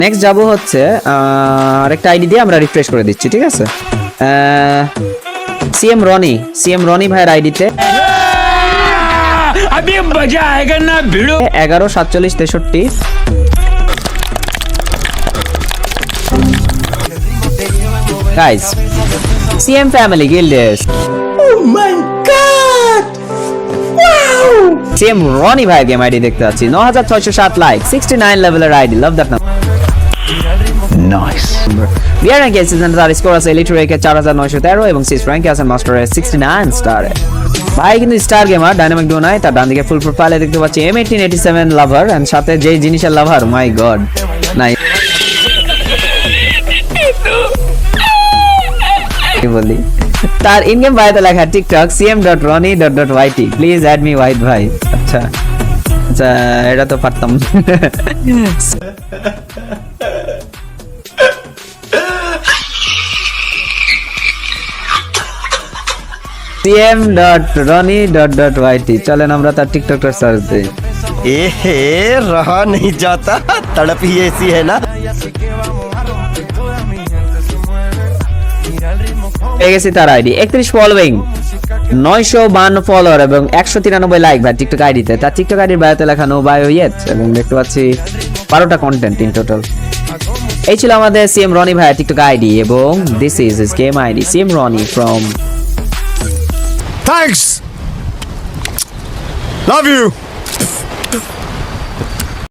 Next যাব হচ্ছে আরেকটা আইডি দিয়ে আমরা রিফ্রেশ করে দিচ্ছি, ঠিক আছে? সিএম রনি ভাইয়ের আইডিতে 11 47 63 guys, CM family guilds. CM Roni ভাই গেম আইডি দেখতে পাচ্ছি, 9607 লাইক, 69 লেভেলের আইডি, love that number. Nice. BR rank season তার স্কোর আছে এলিট র্যাঙ্কে 4913 এবং সিস র্যাঙ্কে আছে মাস্টারে 69 স্টারে। ভাই কিন্তু স্টার গেমার, ডাইনামিক ডো নাই, তার ডান দিকে ফুল প্রোফাইলে দেখতে পাচ্ছি M1887 লাভার এন্ড সাথে যেই জিনিসের লাভার, মাই গড নাই কি বলি। তার ইন গেম বায়োতে লেখা TikTok cm.ronny.yt, please add me wait ভাই। আচ্ছা আচ্ছা, এটা তো পারতাম। cm.ronny.yt, চলেন আমরা তার টিকটকটা সার্চ দিই। रहा नहीं जाता, तड़प ही ऐसी है ना। পেয়ে গেছি তার আইডি, 31 ফলোইং, 952 ফলোয়ার এবং 193 লাইক ভাই টিকটক আইডিতে। তার টিকটক আইডির বায়োতে লেখা নো বায়ো ইয়েট এবং দেখতে পাচ্ছি 12টা কন্টেন্ট ইন টোটাল। এই ছিল আমাদের সিএম রনি ভাই টিকটক আইডি এবং this is his game ID CM Ronny from. Thanks. Love you.